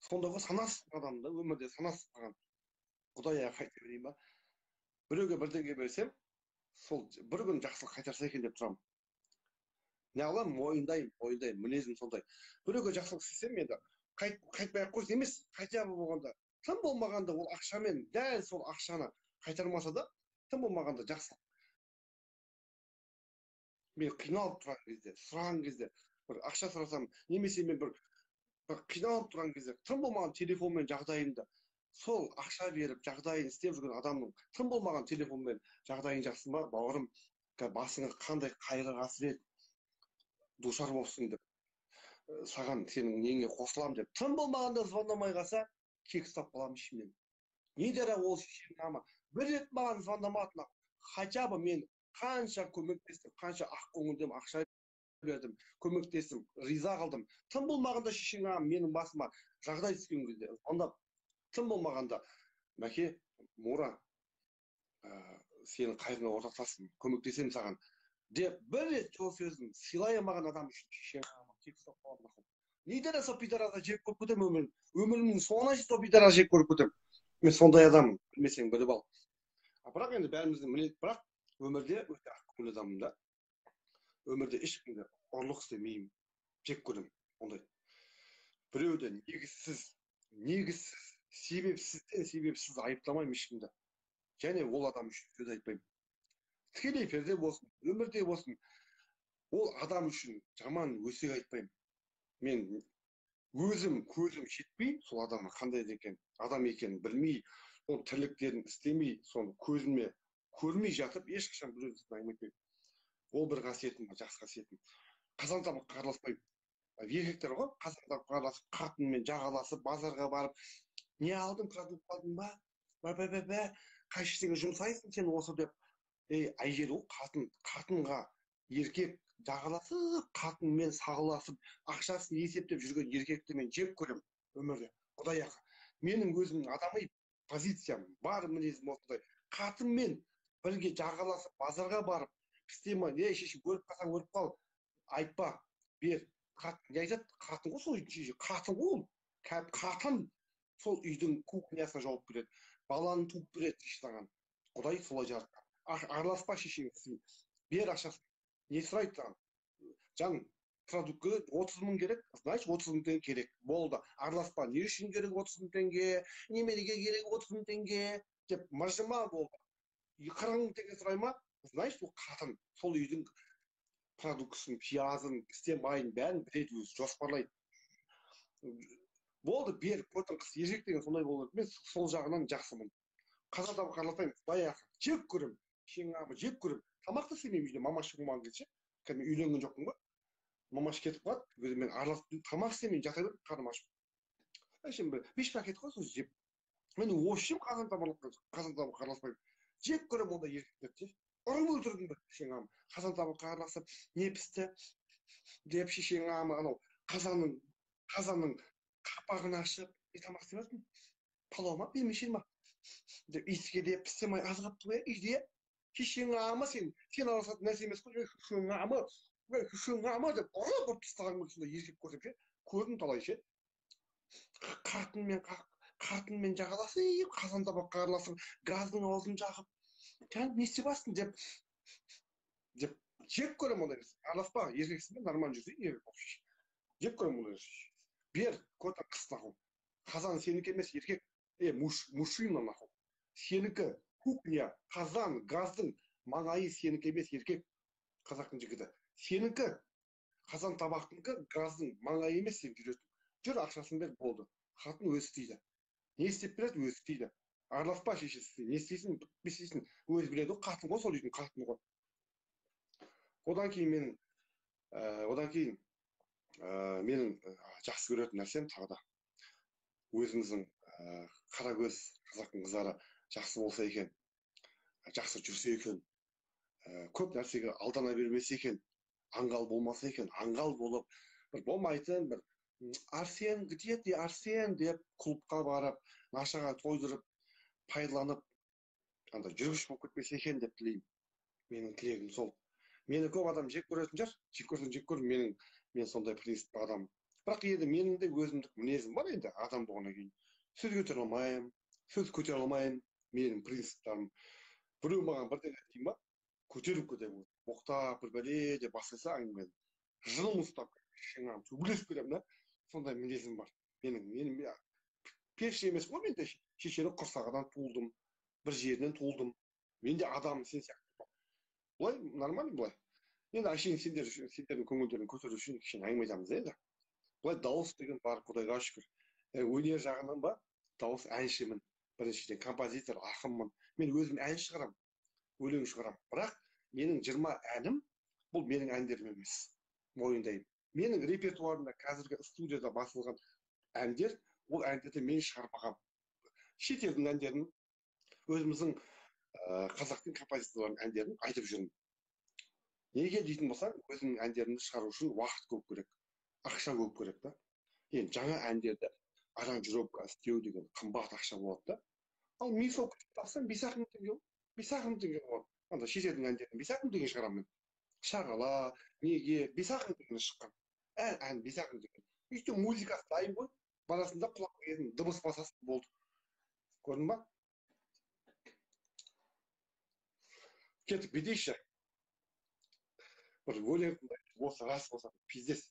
Сондағы санасыз адамды өмірде санасыз қалған құдай қайта берейін ба, біреуге бірдеңе берсем, сол бір күн жақсылық қайтарса екен деп тұрамын. Не қыламын, мойындаймын, мінезім сондай. Біреуге жақсылық істесем, енді қайтпай ақ қойсын емес, хотя бы болғанда тым болмағанда ол ақшамен дәл сол ақшаны қайтармаса да, тым болмағанда жақсылық. Мен қиналып тұрған кезде, сұраған кезде, бір ақша сұрасам, немесе мен бір қиналып тұрған кезде, тым болмаған телефонмен жағдайымды, сол ақша беріп жағдайын істеп жүрген адамның тым болмаған телефонмен жағдайын жақсы ма, бауырым, басыңа қандай қайғы қасірет душар болсын деп, саған сенің неңе қосыламын деп, тым болмағанда звондамай қалса, кек ұстап қаламын ішімнен. Не дара ол шешемнің ама. Бір рет маған звондамады, хотя бы мен қанша көмектестім, қанша ақ көңілден ақша бердім, көмектестім, риза қалдым. Тым болмағанда шешең ағам менің басыма жағдай түскен кезде звондап, тым болмағанда, мәке, Мура, сенің қайғыңа ортақтаспын, көмектесемін саған деп бір рет жол сөзін сыйлай алмаған адам үшін шешең ағама кек ұстап қаламын. Не дара сол пидорды жек көріп кетемін өмірімнің соңына шейін сол пидорды жек көріп кетемін. Мен сондай адаммын, білмесең біліп ал. Бірақ енді бәріміздің мінез, бірақ өмірде өте ақкөңіл адаммын да. Өмірде ешкімге ұрлық істемеймін, жек көремін ондай. Біреуді негізсіз, себепсіз айыптамаймын ешкімді. Және ол адам үшін сөз айтпаймын. Тікелей эфирде болсын, өмірде болсын, ол адам үшін жаман өсек айтпаймын. Мен өзім көзім жетпей, сол адамның қандай адам екенін білмей, оның тірліктерін істемей, соны көзіме көрмей жатып, ешқашан біреудің әңгіме айтпаймын. Ол бір қасиетім, жақсы қасиетім. Қазан табаққа араласпаймын. Еркектер ғой, қазан табаққа араласып, қатынмен жағаласып, базарға барып, не алдың, продукт алдың ба? Қай ештеңе жұмсайсың сен осы деп. Әйел ол қатынға еркек жағаласып, қатынмен сағыласып, ақшасын есептеп жүрген еркекті мен жек көремін өмірде. Құдай ақы. Менің өзімнің адами позициям, бар мінезім осындай. Қатынмен бірге жағаласып, базарға барып, істеме, шешім көріп қалсаң көріп қал, айтпа, бер. Қатын не айтады? Қатын ғой сол үйдің шешесі. Қатын ғой ол. Қатын сол үйдің кухнясына жауап береді. Баланы туып береді іштаған. Құдай солай жаратқан. Араласпа шешеңсің, бер ақшасын. Не сұрайды саған? Жан, продуктқа 30 мың керек, значит 30 мың теңге керек. Болды. Араласпа. Не үшін керек 30 мың теңге? Неменеге керек 30 мың теңге? Деп мыржыма болды. 40 мың теңге сұрай ма? Значит, ол қатын сол үйдің продуктысын, пиязын, істен майын бәрін біледі, өзі жоспарлайды. Болды, бер, көрдің қыз, еркек деген сондай болады. Мен сол жағынан жақсымын. Қазан табаққа араласпаймын, Құдай ақы. Жек көремін. Шеңағымы жек көремін. Тамақ та істемеймін үйде, мамаш болмаған кезде. Мен үйленген жоқпын ба? Мамаш кетіп қалады, мен араласып тамақ істемеймін, жата беріп қарным ашып. Әшейін беш пакет қой сосын жеп. Мен общем қазан табаққа араласпаймын. Жек көремін ондай еркектерді. Ұрып өлтірдім бе шеңағым. Қазан табаққа араласып, не пісті деп шешеңағым анау қазанның қақпағын ашып, тамақ істемесін. Палау ма, бермешел ма? Деп иіскелеп, пістемай аз қалып қояйық үйде. Шешеңағыма сен араласатын нәрсе емес қой, шешеңағыма деп ұрып тастаған сондай еркек көрсем ше, көрдім талай ше. Қатынмен жағаласып, қазан табаққа араласып, газдың аузын жағып, не істеп жатсың деп жек көремін ондай нәрсе. Араласпа, еркексің бе, нормально жүрсе, жек көремін ондай нәрсе. Бер, көрдің қыз нахуй. Қазан сенікі емес, еркек, мужчина нахуй. Сенікі кухня, қазан, газдың маңайы сенікі емес, еркек, қазақтың жігіті. Сенікі қазан табақтыңкі, газдың маңайы емес, сен жүресің. Жүр, ақшасын бер, болды. Қатын өзі істейді. Не істеп береді, өзі істейді. Араласпа шешесі, не істейсің, бітпесейсің, өзі біледі, қатын ғой, сол үйдің қатыны ғой. Одан кейін менің жақсы көретін нәрсем тағы да өзіміздің қара көз қазақтың қыздары жақсы болса екен, жақсы жүрсе екен, көп нәрсеге алдана бермесе екен, аңғал болмаса екен, аңғал болып, бір болмайтын, бір Арсен, где ты, Арсен деп клубқа барып, нашаға тойдырып, пайдаланып, жүргіш болып кетпесе екен деп тілеймін. Менің тілегім сол. Мені көп адам жек көретін шығар, жек көрсең жек көр, мен сондай принципті адам. Бірақ енді менің де өзімдік мінезім бар енді адам болғаннан кейін. Сөз көтере алмаймын, сөз көтере алмаймын, менің принциптарым. Біреу маған бірдеңе айтайын ба, көтеріп кетемін. Боқтап бір бәле деп бастаса әңгімені. Жылым ұстап, шыңнан төбелесіп кетемін да. Сондай мінезім бар. Менің періште емес қой, мен де шешенің құрсағынан туылдым, бір жерінен туылдым. Мен де адам, сен сияқты. Былай нормально былай. Енді әшейін сендердің көңілдерін көтеру үшін кішкене әңгіме айтамыз енді. Былай дауыс деген бар, құдайға шүкір. Өнер жағынан ба, дауыс әншімін. Біріншіден композитор, ақынмын. Мен өзім ән шығарамын, өлең шығарамын. Бірақ менің 20 әнім бұл менің әндерім емес. Мойындаймын. Менің репертуарымда қазіргі студияда басылған әндер, ол әндерді мен шығармағам. Шетелдің әндерін, өзіміздің қазақтың композиторларының әндерін айтып жүрмін. Неге дейтін болсаң, өзімнің әндерімді шығару үшін уақыт көп керек, ақша көп керек та. Енді жаңа әндерді аранжировка істеу деген қымбат ақша болады да. Ал мен сол тапсам 5-ақ мың теңге, 5-ақ мың теңге болады. Анда шетелдің әндерін 5-ақ мың теңге шығарамын мен. Шағала, неге 5-ақ мың теңге шыққан. Ән 5-ақ мың теңге. Өйткені музыкасы дайын ғой. Барасында құлаққа келетін дыбыс басасың болды. Көрдің ба? Кетіп кетейікші. Бір өлең осы рас болса пиздес.